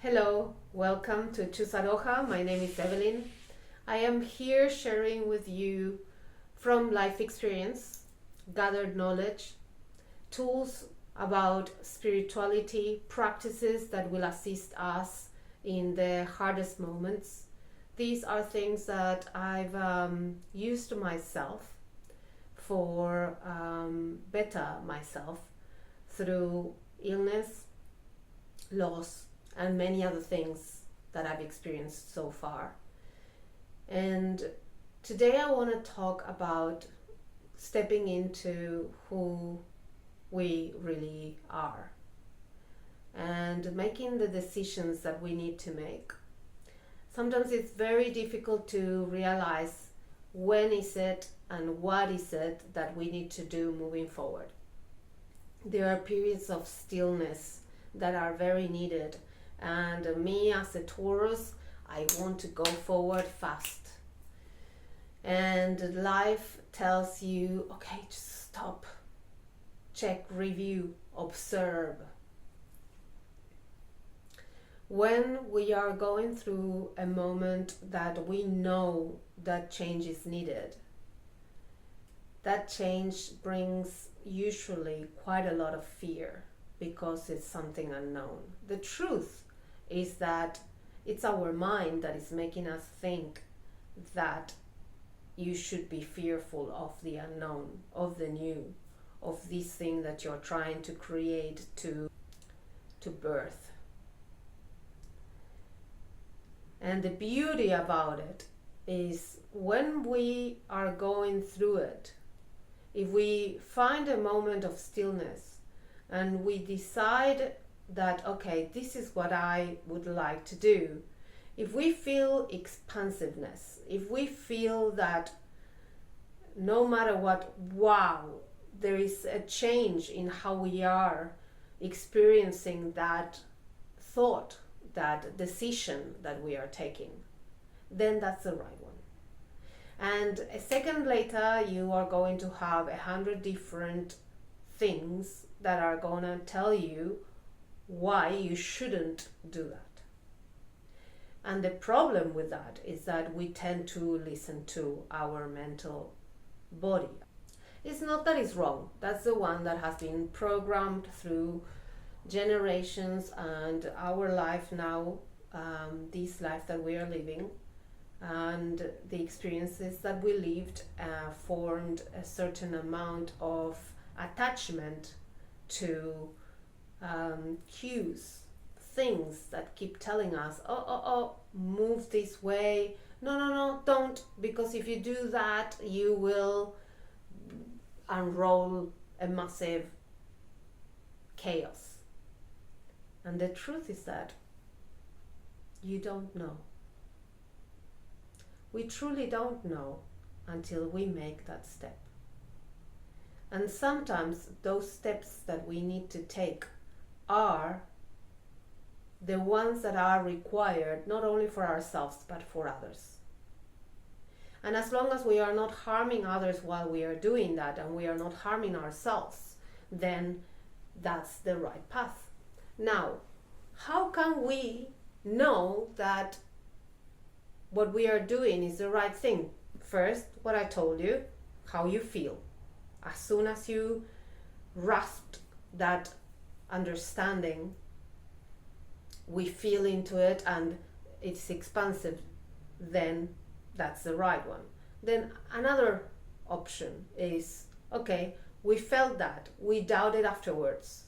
Hello, welcome to Chusaroja. My name is Evelyn. I am here sharing with you from life experience, gathered knowledge, tools about spirituality, practices that will assist us in the hardest moments. These are things that I've used myself for better myself through illness, loss, and many other things that I've experienced so far. And today I want to talk about stepping into who we really are and making the decisions that we need to make. Sometimes it's very difficult to realize when is it and what is it that we need to do moving forward. There are periods of stillness that are very needed, and me as a Taurus, I want to go forward fast. And life tells you, okay, just stop, check, review, observe. When we are going through a moment that we know that change is needed, that change brings usually quite a lot of fear because it's something unknown. The truth is that it's our mind that is making us think that you should be fearful of the unknown, of the new, of this thing that you're trying to create, to birth. And the beauty about it is when we are going through it, if we find a moment of stillness and we decide that, okay, this is what I would like to do, if we feel expansiveness, if we feel that no matter what, wow, there is a change in how we are experiencing that thought, that decision that we are taking, then that's the right one. And a second later, you are going to have 100 different things that are going to tell you why you shouldn't do that. And the problem with that is that we tend to listen to our mental body. It's not that it's wrong. That's the one that has been programmed through generations, and our life now, this life that we are living, and the experiences that we lived formed a certain amount of attachment to cues, things that keep telling us, oh, move this way, no, don't, because if you do that you will unroll a massive chaos. And the truth is that you don't know. We truly don't know until we make that step. And sometimes those steps that we need to take are the ones that are required not only for ourselves but for others. And as long as we are not harming others while we are doing that, and we are not harming ourselves, then that's the right path. Now, how can we know that what we are doing is the right thing? First, what I told you, how you feel. As soon as you grasped that understanding, we feel into it and it's expansive, then that's the right one. Then another option is, okay, we felt that, we doubted afterwards.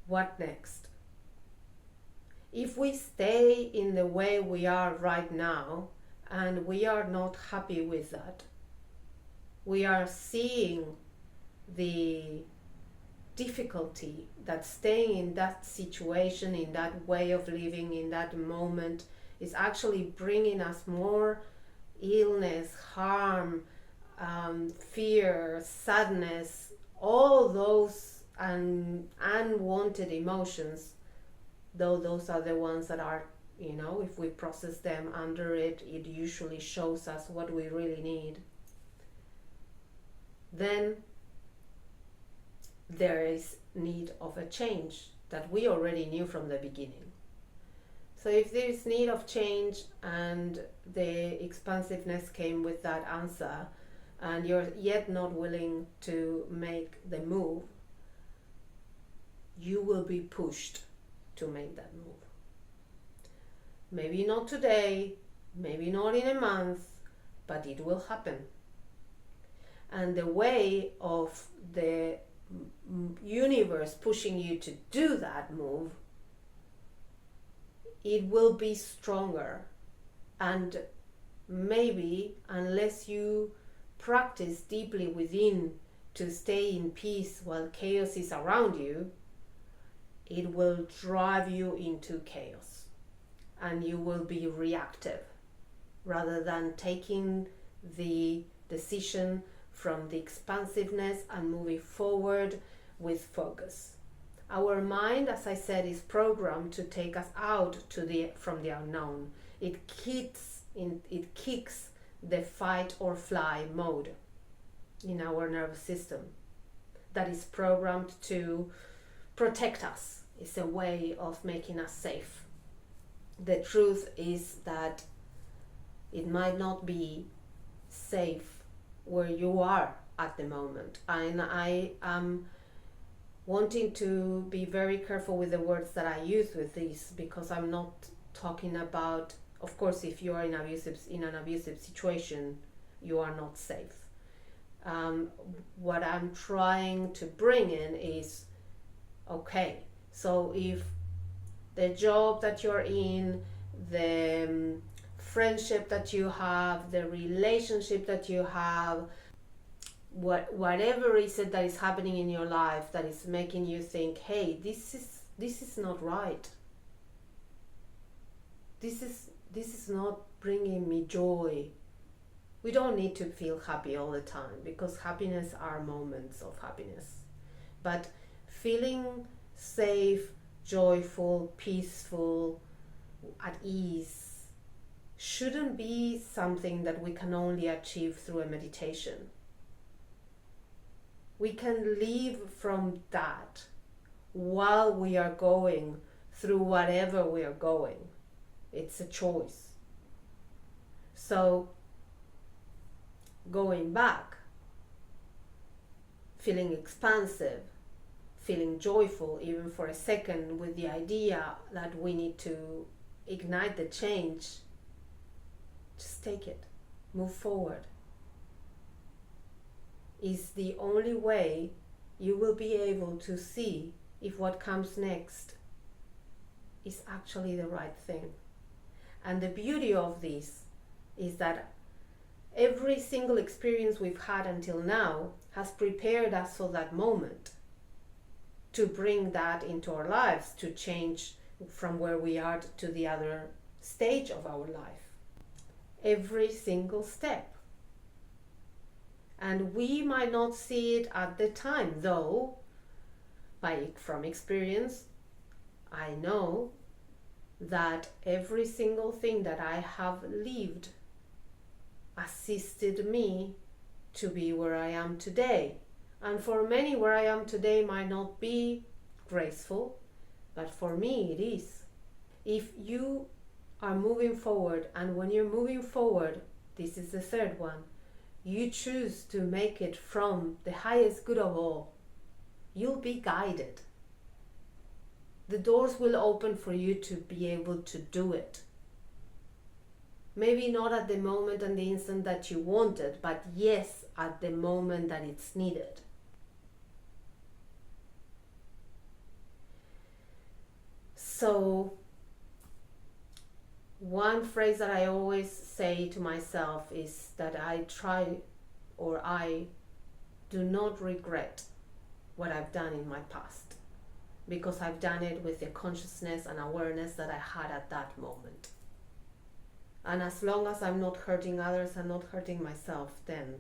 What next? If we stay in the way we are right now and we are not happy with that, we are seeing the difficulty that staying in that situation, in that way of living, in that moment is actually bringing us more illness, harm, fear, sadness, all those unwanted emotions, though those are the ones that are, if we process them under it, it usually shows us what we really need. Then there is need of a change. that we already knew from the beginning. So if there is need of change and the expansiveness came with that answer, and you're yet not willing to make the move, you will be pushed to make that move. Maybe not today, maybe not in a month, but it will happen. And the way of the universe pushing you to do that move, it will be stronger. And maybe, unless you practice deeply within to stay in peace while chaos is around you, it will drive you into chaos, and you will be reactive rather than taking the decision from the expansiveness and moving forward with focus. Our mind, as I said, is programmed to take us out from the unknown. It kicks the fight or fly mode in our nervous system that is programmed to protect us. It's a way of making us safe. The truth is that it might not be safe where you are at the moment. And I am wanting to be very careful with the words that I use with this, because I'm not talking about, of course, if you are in an abusive situation, you are not safe. What I'm trying to bring in is, okay, so if the job that you're in, the friendship that you have, the relationship that you have, whatever is it that is happening in your life that is making you think, hey, this is not right. This is not bringing me joy. We don't need to feel happy all the time, because happiness are moments of happiness. But feeling safe, joyful, peaceful, at ease shouldn't be something that we can only achieve through a meditation. We can live from that while we are going through whatever we are going. It's a choice. So, going back, feeling expansive, feeling joyful even for a second, with the idea that we need to ignite the change, just take it, move forward, is the only way you will be able to see if what comes next is actually the right thing. And the beauty of this is that every single experience we've had until now has prepared us for that moment, to bring that into our lives, to change from where we are to the other stage of our life. Every single step. And we might not see it at the time, though from experience, I know that every single thing that I have lived assisted me to be where I am today. And for many, where I am today might not be graceful, but for me it is. If you are moving forward, and when you're moving forward, this is the third one, you choose to make it from the highest good of all, you'll be guided. The doors will open for you to be able to do it. Maybe not at the moment and the instant that you want it, but yes, at the moment that it's needed. So, one phrase that I always say to myself is that I do not regret what I've done in my past, because I've done it with the consciousness and awareness that I had at that moment. And as long as I'm not hurting others and not hurting myself, then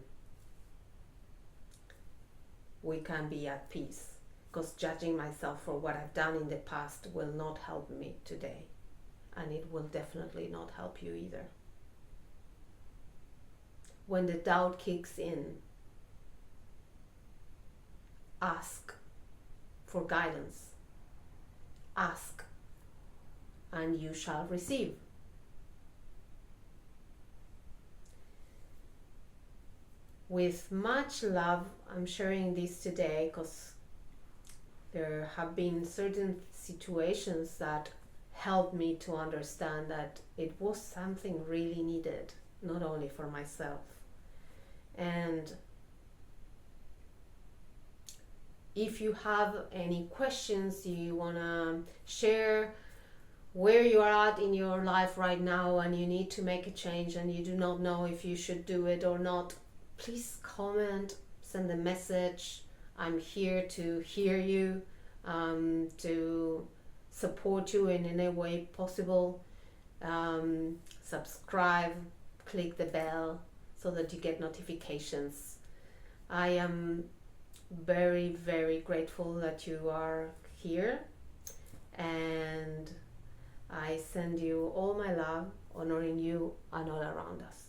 we can be at peace, because judging myself for what I've done in the past will not help me today, and it will definitely not help you either. When the doubt kicks in, ask for guidance. ask and you shall receive. With much love, I'm sharing this today because there have been certain situations that helped me to understand that it was something really needed, not only for myself. And if you have any questions, you want to share where you are at in your life right now and you need to make a change and you do not know if you should do it or not, please comment, send a message. I'm here to hear you, to support you in any way possible. Subscribe, click the bell so that you get notifications. I am very, very grateful that you are here, and I send you all my love, honoring you and all around us.